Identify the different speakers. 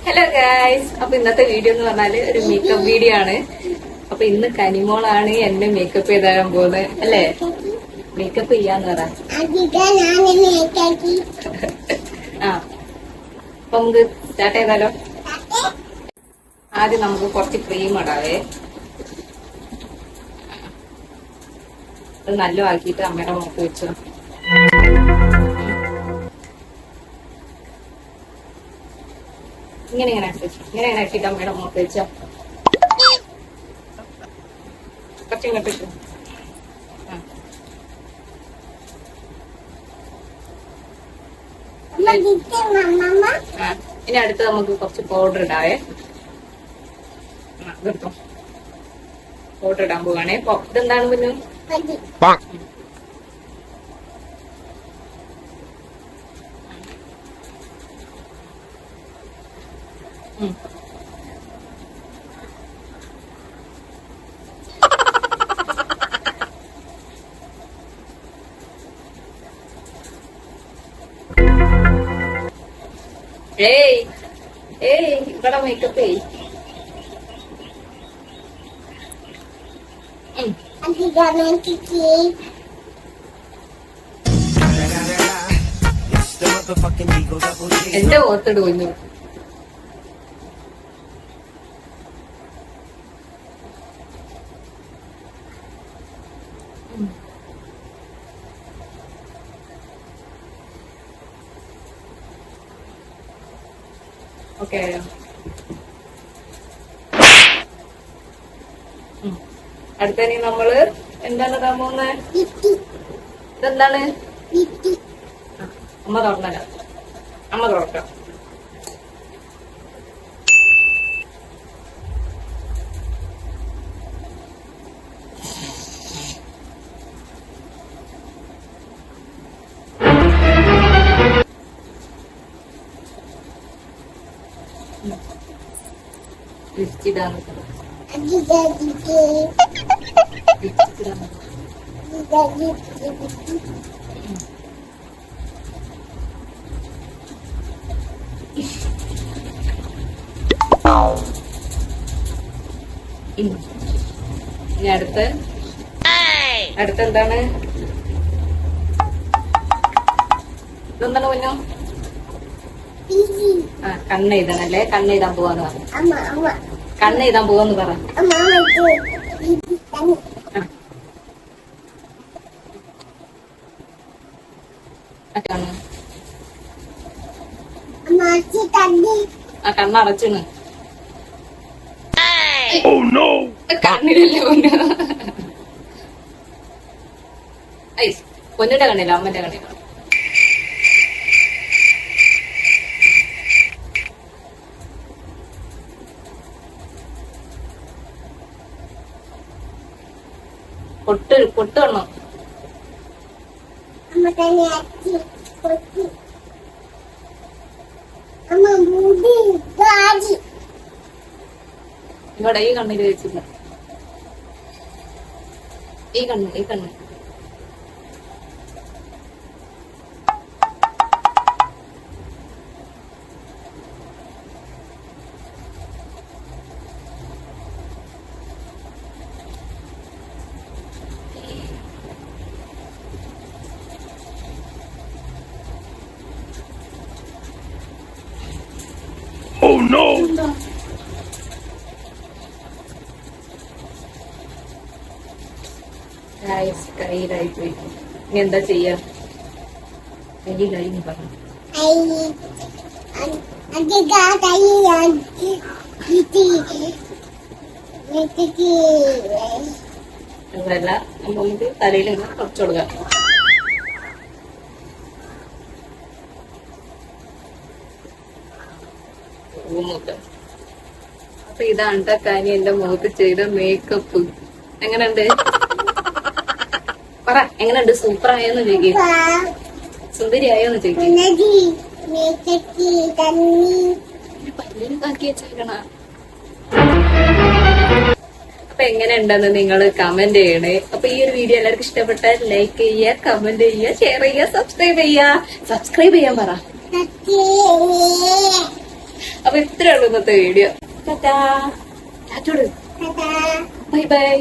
Speaker 1: Hello guys, അപ്പൊ ഇന്നത്തെ video എന്ന് പറഞ്ഞാല് ഒരു മേക്കപ്പ് വീഡിയോ ആണ്. അപ്പൊ ഇന്ന് കനിമോളാണ് എന്നെ മേക്കപ്പ് ചെയ്താകാൻ പോകുന്നത് അല്ലേ? മേക്കപ്പ് ചെയ്യാന്ന് പറ. ആ, അപ്പൊ നമുക്ക് സ്റ്റാർട്ട് ചെയ്താലോ? ആദ്യം നമുക്ക് കുറച്ച് ക്രീം ഇടാവേ. അത് നല്ല ആക്കിയിട്ട് അമ്മയുടെ മുഖത്ത് വെച്ചോ. ഇങ്ങനെ ആക്കിയിട്ട് അമ്മയുടെ മുഖത്ത് വെച്ചോ. കുറച്ചും കെട്ടിട്ടു. ഇനി അടുത്ത് നമുക്ക് കുറച്ച് പൗഡർ ഇടാവേ. ഇതെടുത്തോ, പൗഡർ ഇടാൻ പോവാണേ. ഇതെന്താണ് കുഞ്ഞു? ഇവിടെ മേക്കപ്പ് എന്റെ ഓർത്തിട് കുഞ്ഞു. ഓക്കെ, അടുത്തനി നമ്മള് എന്താണ് ഇടാൻ പോകുന്നത്? ഇതെന്താണ്? അമ്മ തുറന്നല്ല, അമ്മ തുറക്കാം. ലിപ്സ്റ്റിക്കാണ്. ഇനി അടുത്തെന്താണ്? ഇതെന്താണ് കുഞ്ഞു? ആ, കണ്ണെഴുതണല്ലേ? കണ്ണെഴുതാൻ പോവാന്ന് പറ. കണ്ണെഴുതാൻ പോവാന്ന് പറ. ആ, കണ്ണടച്ചിണ്. കണ്ണിലല്ലേ പൊന്നു? പൊന്നിന്റെ കണ്ണില്ല, അമ്മന്റെ കണ്ണില്ല. പൊട്ട് വണ്ണോ? ഇവിടെ ഈ കണ്ണില് വെച്ചില്ല. ഈ കണ്ണ്
Speaker 2: Oh no!
Speaker 1: കയ്യിലായി പോയി. ഇനി എന്താ ചെയ്യാ? കയ്യിലായി പറഞ്ഞു. അതല്ല, നമുക്ക് തലയിൽ കുറച്ചു കൊടുക്കാം. അപ്പൊ ഇതാണ് കാനി എന്റെ മുഖത്ത് ചെയ്ത മേക്കപ്പ്. എങ്ങനെയുണ്ട് പറ? എങ്ങനെയുണ്ട്? സൂപ്പർ ആയോന്ന് ചോദിക്കും, സുന്ദരിയായോന്ന് ചോദിക്കും. പല്ലിനാക്കി വെച്ചേക്കണ. അപ്പൊ എങ്ങനെയുണ്ടെന്ന് നിങ്ങൾ കമന്റ് ചെയ്യണേ. അപ്പൊ ഈ ഒരു വീഡിയോ എല്ലാവർക്കും ഇഷ്ടപ്പെട്ടാൽ ലൈക്ക് ചെയ്യുക, കമന്റ് ചെയ്യുക, ഷെയർ ചെയ്യുക, സബ്സ്ക്രൈബ് ചെയ്യുക. സബ്സ്ക്രൈബ് ചെയ്യാൻ പറ. അപ്പൊ ഇത്രേ ഉള്ളൂ ഇന്നത്തെ വീഡിയോ. ടാറ്റാ. ടാറ്റോട്. Bye by.